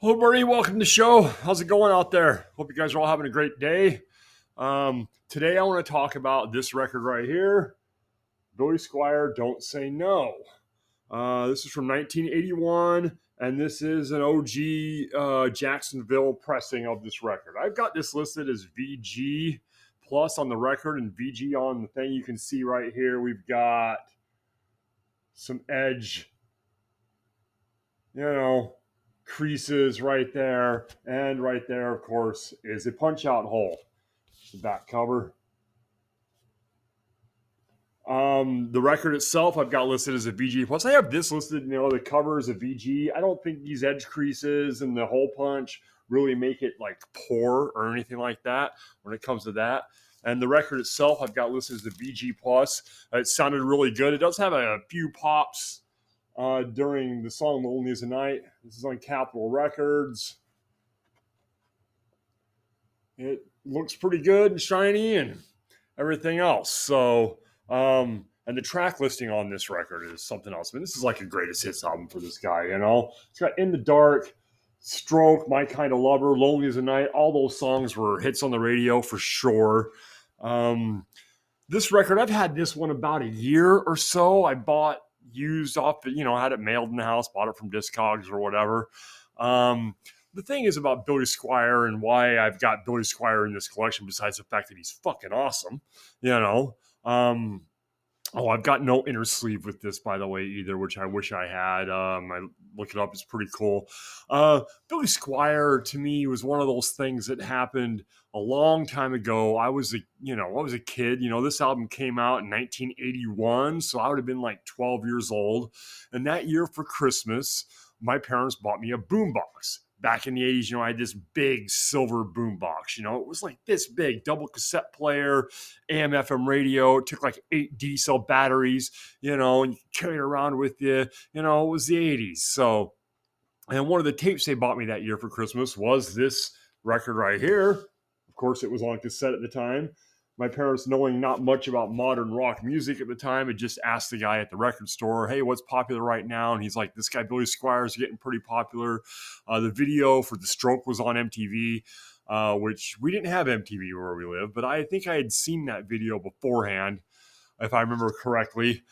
Hello, Bernie. Welcome to the show. How's it going out there? Hope you guys are all having a great day. Today, I want to talk about this record right here, Billy Squier, "Don't Say No." This is from 1981, and this is an OG Jacksonville pressing of this record. I've got this listed as VG plus on the record and VG on the thing. You can see right here, we've got some edge, you know, creases right there, and right there, of course, is a punch out hole. The back cover. The record itself, I've got listed as a VG plus. I have this listed, the cover is a VG. I don't think these edge creases and the hole punch really make it like poor or anything like that when it comes to that. And the record itself, I've got listed as a VG plus. It sounded really good. It does have a few pops during the song "Lonely as a Night." This is on Capitol Records. It looks pretty good and shiny and everything else. So, and the track listing on this record is something else. I mean, this is like a greatest hits album for this guy, It's got "In the Dark," "Stroke," "My Kind of Lover," "Lonely as a Night." All those songs were hits on the radio for sure. This record, I've had this one about a year or so. I bought used off, I had it mailed in the house, bought it from Discogs or whatever. The thing is about Billy Squier and why I've got Billy Squier in this collection, besides the fact that he's fucking awesome, you know. I've got no inner sleeve with this, by the way, either, which I wish I had. I look it up; it's pretty cool. Billy Squier to me was one of those things that happened a long time ago. I was a kid. This album came out in 1981, so I would have been like 12 years old. And that year for Christmas, my parents bought me a boombox. Back in the 80s, I had this big silver boombox. It was like this big, double cassette player, AM FM radio. It took like 8 D cell batteries, and you carry it around with you. It was the 80s. So, and one of the tapes they bought me that year for Christmas was this record right here. Of course, it was on cassette at the time. My parents, knowing not much about modern rock music at the time, had just asked the guy at the record store, "Hey, what's popular right now?" And he's like, "This guy Billy Squier is getting pretty popular." The video for "The Stroke" was on MTV, which we didn't have MTV where we live, but I think I had seen that video beforehand, if I remember correctly.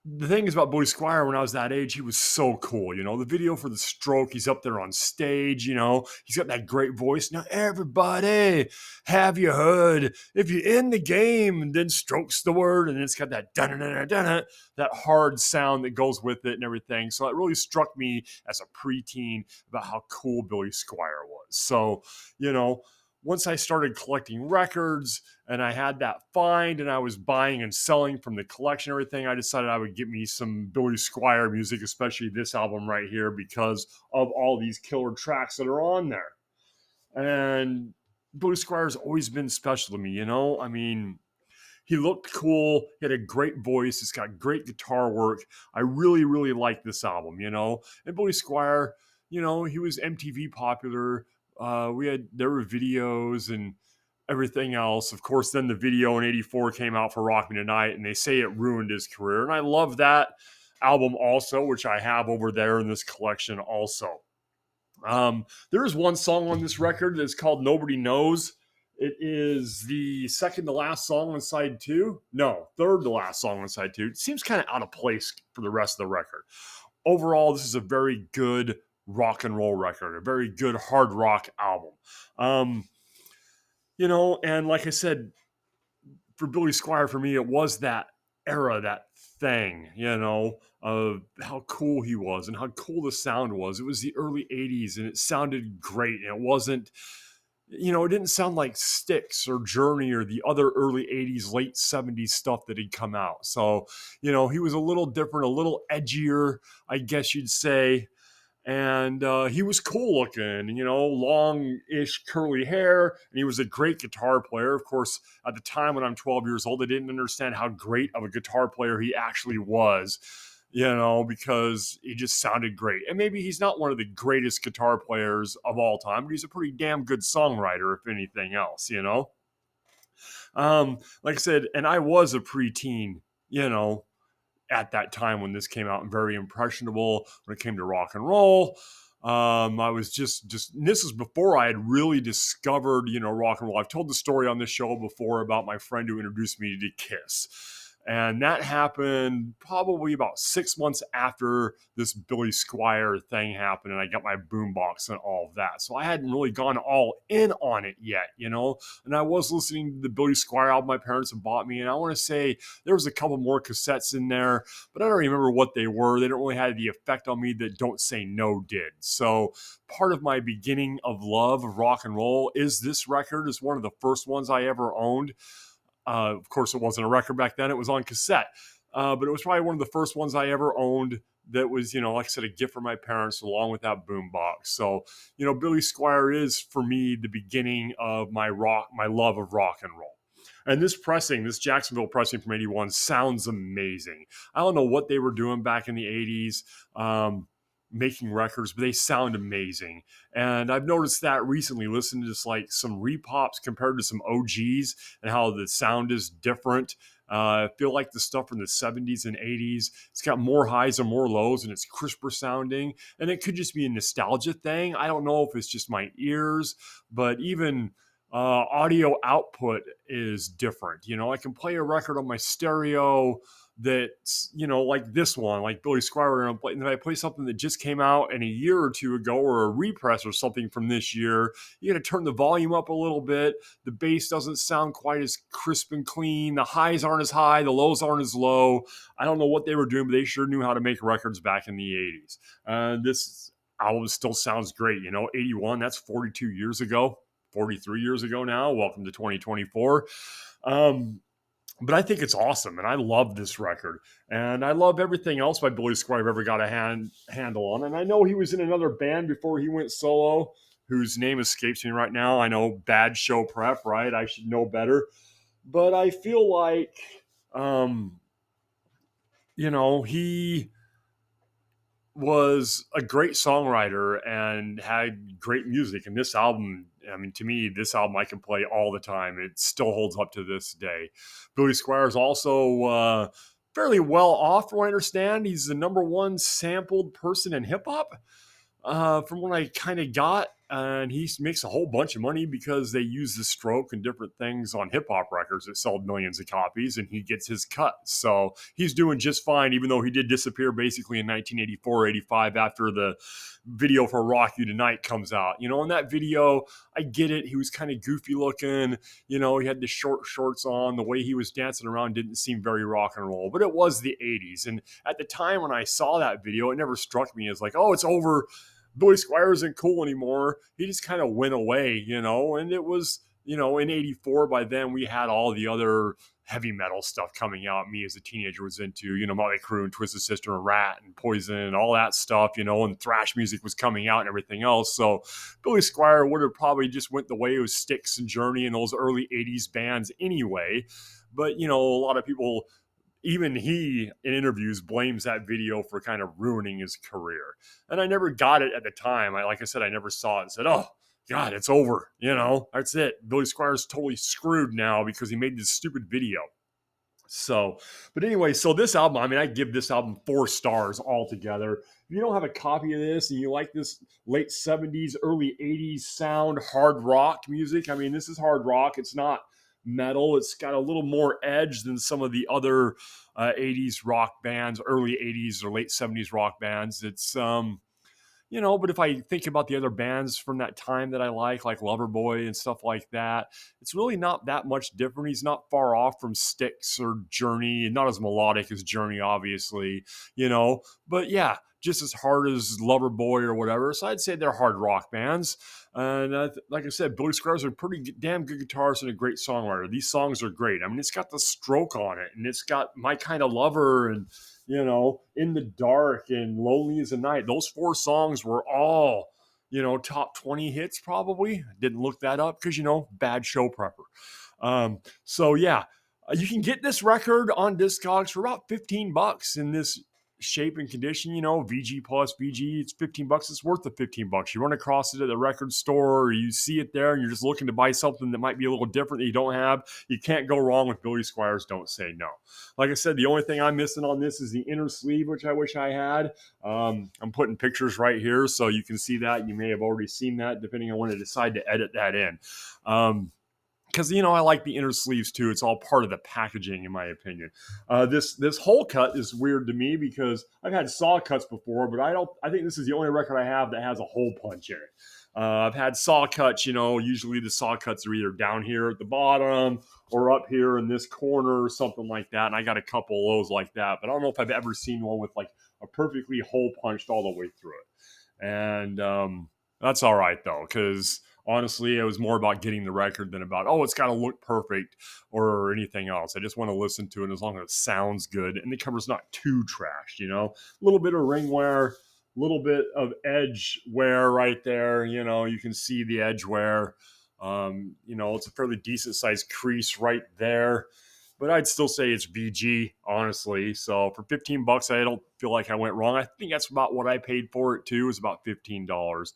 The thing is about Billy Squier, when I was that age, he was so cool. The video for "The Stroke," he's up there on stage, he's got that great voice. "Now, everybody, have you heard? If you're in the game," and then "Stroke's the word," and it's got that dun-dun-dun-dun-dun, that hard sound that goes with it and everything. So it really struck me as a preteen about how cool Billy Squier was. So, once I started collecting records and I had that find and I was buying and selling from the collection, everything, I decided I would get me some Billy Squier music, especially this album right here, because of all these killer tracks that are on there. And Billy Squier's always been special to me, I mean, he looked cool. He had a great voice. It's got great guitar work. I really, really like this album, And Billy Squier, he was MTV popular. There were videos and everything else. Of course, then the video in '84 came out for "Rock Me Tonight," and they say it ruined his career. And I love that album also, which I have over there in this collection also. There is one song on this record that's called "Nobody Knows." It is the second to last song on side 2. No, third to last song on side 2. It seems kind of out of place for the rest of the record. Overall, this is a very good rock and roll record, a very good hard rock album. And like I said, for Billy Squier, for me, it was that era, that thing, of how cool he was and how cool the sound was. It was the early 80s and it sounded great. And it wasn't, it didn't sound like Styx or Journey or the other early 80s, late 70s stuff that had come out. So, he was a little different, a little edgier, I guess you'd say. And he was cool looking, long-ish curly hair, and he was a great guitar player. Of course, at the time when I'm 12 years old, I didn't understand how great of a guitar player he actually was, because he just sounded great. And maybe he's not one of the greatest guitar players of all time, but he's a pretty damn good songwriter, if anything else, Like I said, and I was a preteen, at that time when this came out, and very impressionable when it came to rock and roll. I was just this is before I had really discovered, rock and roll. I've told the story on this show before about my friend who introduced me to Kiss. And that happened probably about 6 months after this Billy Squier thing happened, and I got my boombox and all of that. So I hadn't really gone all in on it yet, And I was listening to the Billy Squier album my parents had bought me, and I want to say there was a couple more cassettes in there, but I don't remember what they were. They don't really have the effect on me that Don't Say No did. So part of my beginning of love of rock and roll is this record. Is one of the first ones I ever owned. Of course, it wasn't a record back then. It was on cassette. But it was probably one of the first ones I ever owned that was, like I said, a gift from my parents along with that boombox. So, Billy Squier is, for me, the beginning of my love of rock and roll. And this Jacksonville pressing from 81 sounds amazing. I don't know what they were doing back in the 80s. Making records, but they sound amazing. And I've noticed that recently, listening to just like some repops compared to some OGs and how the sound is different. I feel like the stuff from the 70s and 80s, it's got more highs and more lows, and it's crisper sounding. And it could just be a nostalgia thing. I don't know if it's just my ears, but even audio output is different. I can play a record on my stereo that's, like this one, like Billy Squier, and if I play something that just came out in a year or two ago, or a repress or something from this year, you got to turn the volume up a little bit. The bass doesn't sound quite as crisp and clean. The highs aren't as high. The lows aren't as low. I don't know what they were doing, but they sure knew how to make records back in the 80s. This album still sounds great. 81, that's 42 years ago, 43 years ago now. Welcome to 2024. But I think it's awesome, and I love this record. And I love everything else by Billy Squier I've ever got a handle on. And I know he was in another band before he went solo, whose name escapes me right now. I know, Bad Show Prep, right? I should know better. But I feel like, he was a great songwriter and had great music. And this album, to me, this album I can play all the time. It still holds up to this day. Billy Squier is also fairly well off, from what I understand. He's the number one sampled person in hip hop, from what I kind of got. And he makes a whole bunch of money because they use the stroke and different things on hip hop records that sell millions of copies, and he gets his cut. So he's doing just fine, even though he did disappear basically in 1984, 85 after the video for Rock You Tonight comes out. In that video, I get it. He was kind of goofy looking. He had the short shorts on. The way he was dancing around didn't seem very rock and roll, but it was the 80s. And at the time when I saw that video, it never struck me as like, oh, it's over. Billy Squier isn't cool anymore. He just kind of went away, and it was, in 84, by then we had all the other heavy metal stuff coming out. Me as a teenager was into, Motley Crue and Twisted Sister and Rat and Poison and all that stuff, and thrash music was coming out and everything else. So Billy Squier would have probably just went the way of Styx and Journey and those early 80s bands anyway. But, a lot of people, even he, in interviews, blames that video for kind of ruining his career. And I never got it at the time. Like I said, I never saw it and said, oh, God, it's over. That's it. Billy Squier's totally screwed now because he made this stupid video. So, but anyway, so this album, I give this album 4 stars altogether. If you don't have a copy of this and you like this late 70s, early 80s sound, hard rock music, this is hard rock. It's not metal. It's got a little more edge than some of the other 80s rock bands, early 80s or late 70s rock bands. It's, but if I think about the other bands from that time that I like Loverboy and stuff like that, it's really not that much different. He's not far off from Styx or Journey, and not as melodic as Journey, obviously, but yeah, just as hard as Loverboy or whatever. So I'd say they're hard rock bands. And like I said, Billy Squier's a pretty damn good guitarist and a great songwriter. These songs are great. It's got the stroke on it, and it's got My Kind of Lover and, In the Dark and Lonely as a Night. Those 4 songs were all, top 20 hits probably. Didn't look that up because, bad show prepper. So yeah, you can get this record on Discogs for about $15 in this shape and condition, VG plus VG, it's $15. It's worth the $15. You run across it at the record store, or you see it there, and you're just looking to buy something that might be a little different that you don't have. You can't go wrong with Billy Squier's Don't Say No. Like I said, the only thing I'm missing on this is the inner sleeve, which I wish I had. I'm putting pictures right here so you can see that. You may have already seen that, depending on when I decide to edit that in. Because I like the inner sleeves too. It's all part of the packaging, in my opinion. This hole cut is weird to me because I've had saw cuts before, but I think this is the only record I have that has a hole punch in it. I've had saw cuts. Usually the saw cuts are either down here at the bottom or up here in this corner or something like that. And I got a couple of those like that, but I don't know if I've ever seen one with like a perfectly hole punched all the way through it. And that's all right though, because honestly, it was more about getting the record than about, it's got to look perfect or anything else. I just want to listen to it as long as it sounds good and the cover's not too trashed, A little bit of ring wear, a little bit of edge wear right there. You can see the edge wear. It's a fairly decent sized crease right there. But I'd still say it's VG, honestly. So for $15, I don't feel like I went wrong. I think that's about what I paid for it too. It was about $15.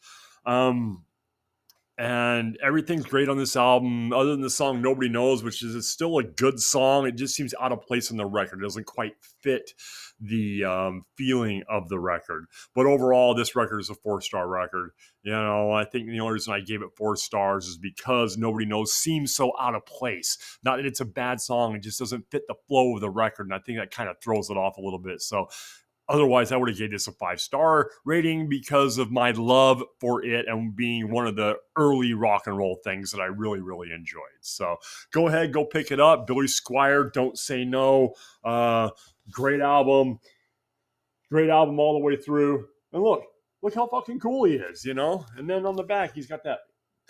And everything's great on this album, other than the song Nobody Knows, which is it's still a good song. It just seems out of place on the record. It doesn't quite fit the feeling of the record. But overall, this record is a 4-star record. I think the only reason I gave it 4 stars is because Nobody Knows seems so out of place. Not that it's a bad song, it just doesn't fit the flow of the record. And I think that kind of throws it off a little bit. So otherwise, I would have gave this a 5-star rating because of my love for it and being one of the early rock and roll things that I really, really enjoyed. So go ahead, go pick it up. Billy Squier, Don't Say No. Great album all the way through. And look how fucking cool he is, And then on the back, he's got that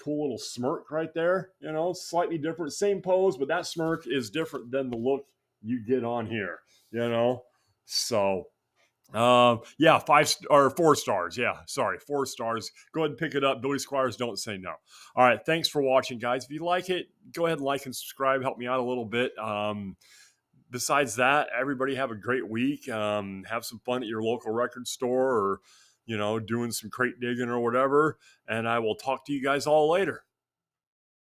cool little smirk right there, slightly different, same pose, but that smirk is different than the look you get on here, So 4 stars. Yeah, sorry, 4 stars. Go ahead and pick it up. Billy Squier's Don't Say No. All right, thanks for watching, guys. If you like it, go ahead and like and subscribe. Help me out a little bit. Besides that, everybody have a great week. Have some fun at your local record store or, doing some crate digging or whatever. And I will talk to you guys all later.